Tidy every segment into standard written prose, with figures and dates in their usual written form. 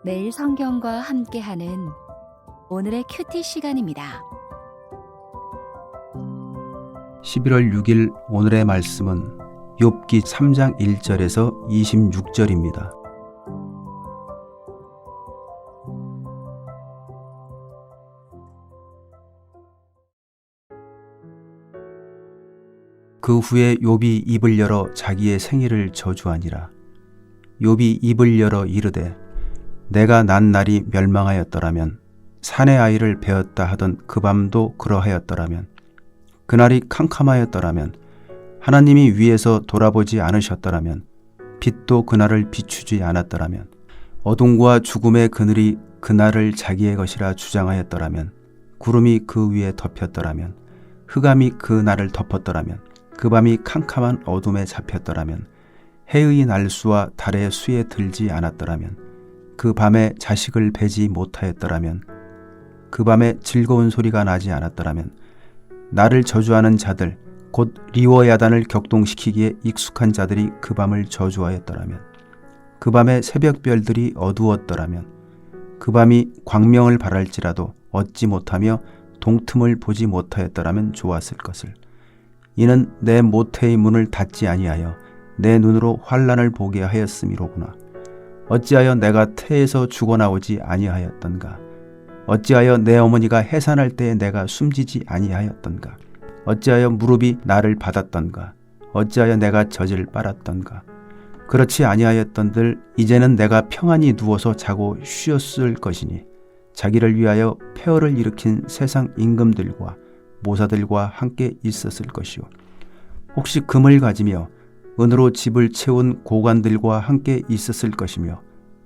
매일 성경과 함께하는 오늘의 큐티 시간입니다. 11월 6일 오늘의 말씀은 욥기 3장 1절에서 26절입니다. 그 후에 욥이 입을 열어 자기의 생일을 저주하니라. 욥이 입을 열어 이르되 내가 난 날이 멸망하였더라면 산의 아이를 베었다 하던 그 밤도 그러하였더라면 그날이 캄캄하였더라면 하나님이 위에서 돌아보지 않으셨더라면 빛도 그날을 비추지 않았더라면 어둠과 죽음의 그늘이 그날을 자기의 것이라 주장하였더라면 구름이 그 위에 덮였더라면 흑암이 그 날을 덮었더라면 그 밤이 캄캄한 어둠에 잡혔더라면 해의 날수와 달의 수에 들지 않았더라면 그 밤에 자식을 베지 못하였더라면 그 밤에 즐거운 소리가 나지 않았더라면 나를 저주하는 자들 곧 리워야단을 격동시키기에 익숙한 자들이 그 밤을 저주하였더라면 그 밤에 새벽별들이 어두웠더라면 그 밤이 광명을 발할지라도 얻지 못하며 동틈을 보지 못하였더라면 좋았을 것을. 이는 내 모태의 문을 닫지 아니하여 내 눈으로 환난을 보게 하였음이로구나. 어찌하여 내가 태에서 죽어나오지 아니하였던가. 어찌하여 내 어머니가 해산할 때에 내가 숨지지 아니하였던가. 어찌하여 무릎이 나를 받았던가. 어찌하여 내가 젖을 빨았던가. 그렇지 아니하였던들 이제는 내가 평안히 누워서 자고 쉬었을 것이니 자기를 위하여 폐허를 일으킨 세상 임금들과 모사들과 함께 있었을 것이요. 혹시 금을 가지며 은으로 집을 채운 고관들과 함께 있었을 것이며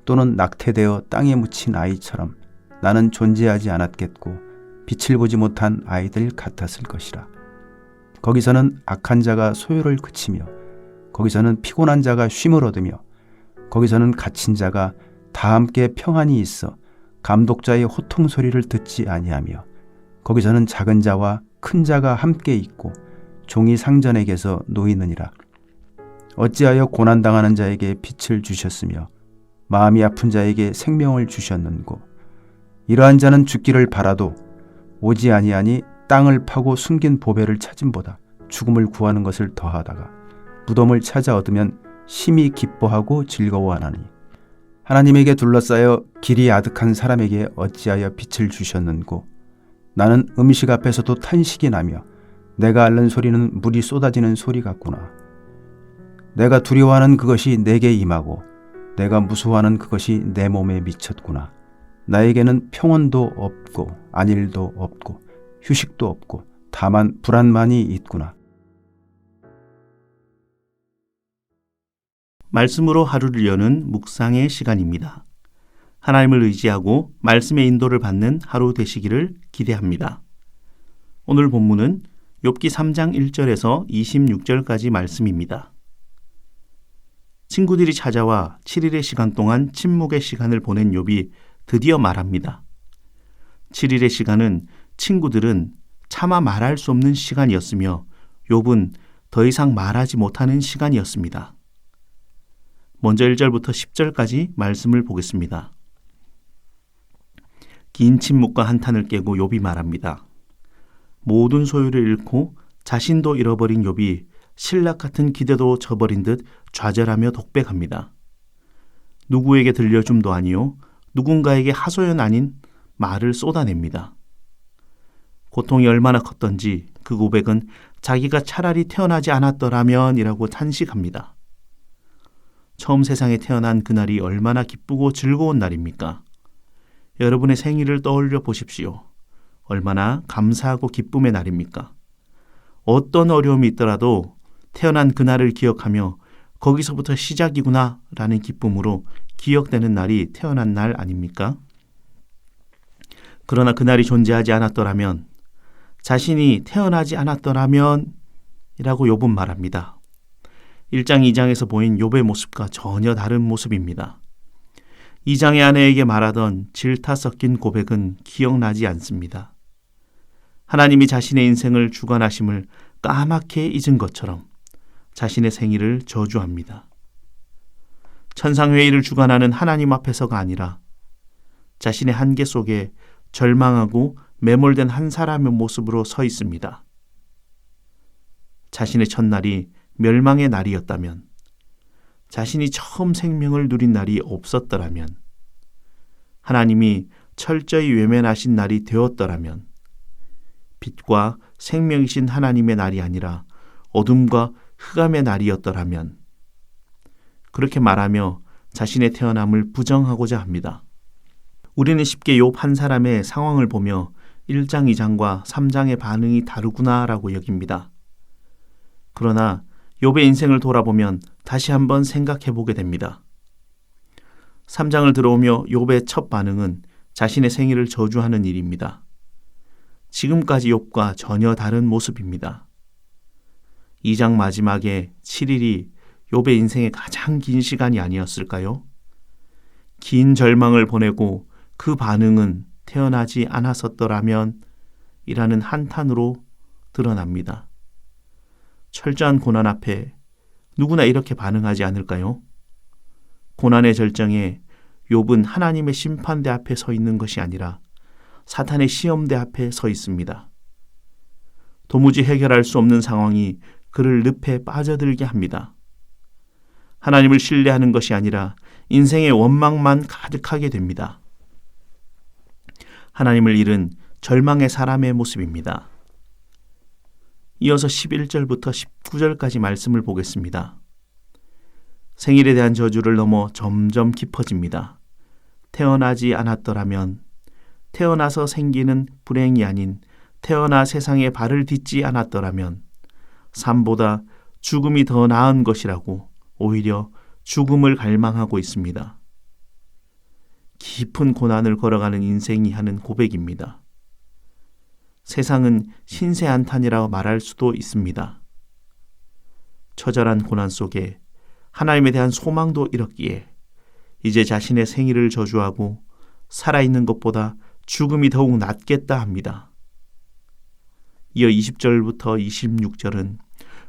또는 낙태되어 땅에 묻힌 아이처럼 나는 존재하지 않았겠고 빛을 보지 못한 아이들 같았을 것이라. 거기서는 악한 자가 소요를 그치며 거기서는 피곤한 자가 쉼을 얻으며 거기서는 갇힌 자가 다 함께 평안히 있어 감독자의 호통 소리를 듣지 아니하며 거기서는 작은 자와 큰 자가 함께 있고 종이 상전에게서 놓이느니라. 어찌하여 고난당하는 자에게 빛을 주셨으며 마음이 아픈 자에게 생명을 주셨는고. 이러한 자는 죽기를 바라도 오지 아니하니 땅을 파고 숨긴 보배를 찾음보다 죽음을 구하는 것을 더하다가 무덤을 찾아 얻으면 심히 기뻐하고 즐거워하나니. 하나님에게 둘러싸여 길이 아득한 사람에게 어찌하여 빛을 주셨는고. 나는 음식 앞에서도 탄식이 나며 내가 앓는 소리는 물이 쏟아지는 소리 같구나. 내가 두려워하는 그것이 내게 임하고 내가 무서워하는 그것이 내 몸에 미쳤구나. 나에게는 평온도 없고 안일도 없고 휴식도 없고 다만 불안만이 있구나. 말씀으로 하루를 여는 묵상의 시간입니다. 하나님을 의지하고 말씀의 인도를 받는 하루 되시기를 기대합니다. 오늘 본문은 욥기 3장 1절에서 26절까지 말씀입니다. 친구들이 찾아와 7일의 시간 동안 침묵의 시간을 보낸 욥이 드디어 말합니다. 7일의 시간은 친구들은 차마 말할 수 없는 시간이었으며 욥은 더 이상 말하지 못하는 시간이었습니다. 먼저 1절부터 10절까지 말씀을 보겠습니다. 긴 침묵과 한탄을 깨고 욥이 말합니다. 모든 소유를 잃고 자신도 잃어버린 욥이 신락 같은 기대도 저버린 듯 좌절하며 독백합니다. 누구에게 들려줌도 아니요 누군가에게 하소연 아닌 말을 쏟아냅니다. 고통이 얼마나 컸던지 그 고백은 자기가 차라리 태어나지 않았더라면 이라고 탄식합니다. 처음 세상에 태어난 그날이 얼마나 기쁘고 즐거운 날입니까? 여러분의 생일을 떠올려 보십시오. 얼마나 감사하고 기쁨의 날입니까? 어떤 어려움이 있더라도 태어난 그날을 기억하며 거기서부터 시작이구나 라는 기쁨으로 기억되는 날이 태어난 날 아닙니까? 그러나 그날이 존재하지 않았더라면, 자신이 태어나지 않았더라면 이라고 욥은 말합니다. 1장 2장에서 보인 욥의 모습과 전혀 다른 모습입니다. 2장의 아내에게 말하던 질타 섞인 고백은 기억나지 않습니다. 하나님이 자신의 인생을 주관하심을 까맣게 잊은 것처럼 자신의 생일을 저주합니다. 천상회의를 주관하는 하나님 앞에서가 아니라 자신의 한계 속에 절망하고 매몰된 한 사람의 모습으로 서 있습니다. 자신의 첫날이 멸망의 날이었다면, 자신이 처음 생명을 누린 날이 없었더라면, 하나님이 철저히 외면하신 날이 되었더라면, 빛과 생명이신 하나님의 날이 아니라 어둠과 흑암의 날이었더라면, 그렇게 말하며 자신의 태어남을 부정하고자 합니다. 우리는 쉽게 욥 한 사람의 상황을 보며 1장, 2장과 3장의 반응이 다르구나라고 여깁니다. 그러나 욥의 인생을 돌아보면 다시 한번 생각해 보게 됩니다. 3장을 들어오며 욥의 첫 반응은 자신의 생일을 저주하는 일입니다. 지금까지 욥과 전혀 다른 모습입니다. 2장 마지막에 7일이 욥의 인생의 가장 긴 시간이 아니었을까요? 긴 절망을 보내고 그 반응은 태어나지 않았었더라면 이라는 한탄으로 드러납니다. 철저한 고난 앞에 누구나 이렇게 반응하지 않을까요? 고난의 절정에 욥은 하나님의 심판대 앞에 서 있는 것이 아니라 사탄의 시험대 앞에 서 있습니다. 도무지 해결할 수 없는 상황이 그를 늪에 빠져들게 합니다. 하나님을 신뢰하는 것이 아니라 인생의 원망만 가득하게 됩니다. 하나님을 잃은 절망의 사람의 모습입니다. 이어서 11절부터 19절까지 말씀을 보겠습니다. 생일에 대한 저주를 넘어 점점 깊어집니다. 태어나지 않았더라면, 태어나서 생기는 불행이 아닌 태어나 세상에 발을 딛지 않았더라면 삶보다 죽음이 더 나은 것이라고 오히려 죽음을 갈망하고 있습니다. 깊은 고난을 걸어가는 인생이 하는 고백입니다. 세상은 신세한탄이라고 말할 수도 있습니다. 처절한 고난 속에 하나님에 대한 소망도 잃었기에 이제 자신의 생일을 저주하고 살아있는 것보다 죽음이 더욱 낫겠다 합니다. 이어 20절부터 26절은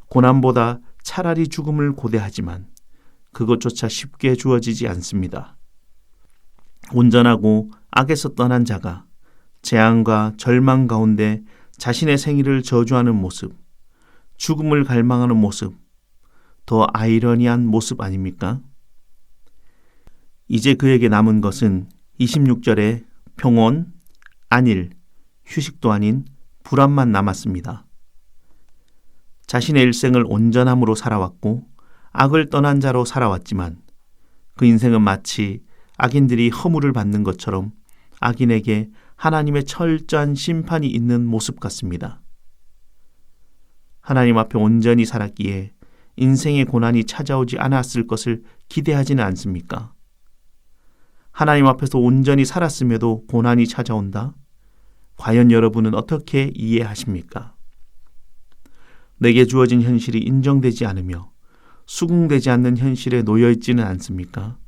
고난보다 차라리 죽음을 고대하지만 그것조차 쉽게 주어지지 않습니다. 온전하고 악에서 떠난 자가 재앙과 절망 가운데 자신의 생일을 저주하는 모습, 죽음을 갈망하는 모습, 더 아이러니한 모습 아닙니까? 이제 그에게 남은 것은 26절에 평온, 안일, 휴식도 아닌 불안만 남았습니다. 자신의 일생을 온전함으로 살아왔고 악을 떠난 자로 살아왔지만 그 인생은 마치 악인들이 허물을 받는 것처럼 악인에게 하나님의 철저한 심판이 있는 모습 같습니다. 하나님 앞에 온전히 살았기에 인생의 고난이 찾아오지 않았을 것을 기대하지는 않습니까? 하나님 앞에서 온전히 살았음에도 고난이 찾아온다? 과연 여러분은 어떻게 이해하십니까? 내게 주어진 현실이 인정되지 않으며 수긍되지 않는 현실에 놓여 있지는 않습니까?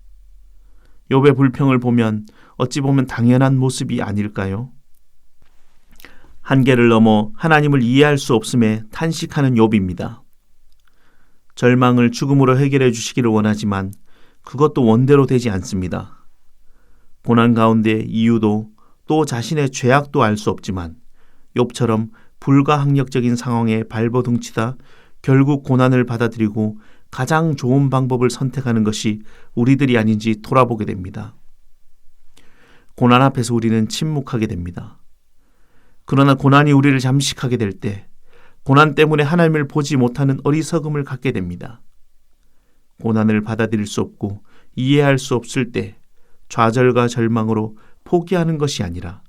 욥의 불평을 보면 어찌 보면 당연한 모습이 아닐까요? 한계를 넘어 하나님을 이해할 수 없음에 탄식하는 욥입니다. 절망을 죽음으로 해결해 주시기를 원하지만 그것도 원대로 되지 않습니다. 고난 가운데 이유도 또 자신의 죄악도 알 수 없지만 욥처럼 불가항력적인 상황에 발버둥치다 결국 고난을 받아들이고 가장 좋은 방법을 선택하는 것이 우리들이 아닌지 돌아보게 됩니다. 고난 앞에서 우리는 침묵하게 됩니다. 그러나 고난이 우리를 잠식하게 될 때 고난 때문에 하나님을 보지 못하는 어리석음을 갖게 됩니다. 고난을 받아들일 수 없고 이해할 수 없을 때 좌절과 절망으로 포기하는 것이 아니라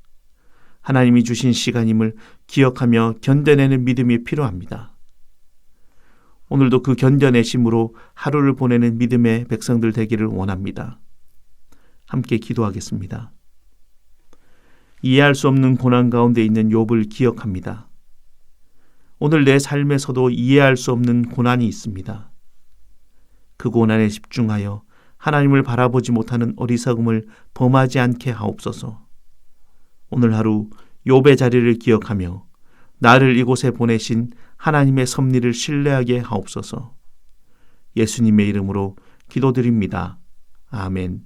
하나님이 주신 시간임을 기억하며 견뎌내는 믿음이 필요합니다. 오늘도 그 견뎌내심으로 하루를 보내는 믿음의 백성들 되기를 원합니다. 함께 기도하겠습니다. 이해할 수 없는 고난 가운데 있는 욥을 기억합니다. 오늘 내 삶에서도 이해할 수 없는 고난이 있습니다. 그 고난에 집중하여 하나님을 바라보지 못하는 어리석음을 범하지 않게 하옵소서. 오늘 하루 욥의 자리를 기억하며 나를 이곳에 보내신 하나님의 섭리를 신뢰하게 하옵소서. 예수님의 이름으로 기도드립니다. 아멘.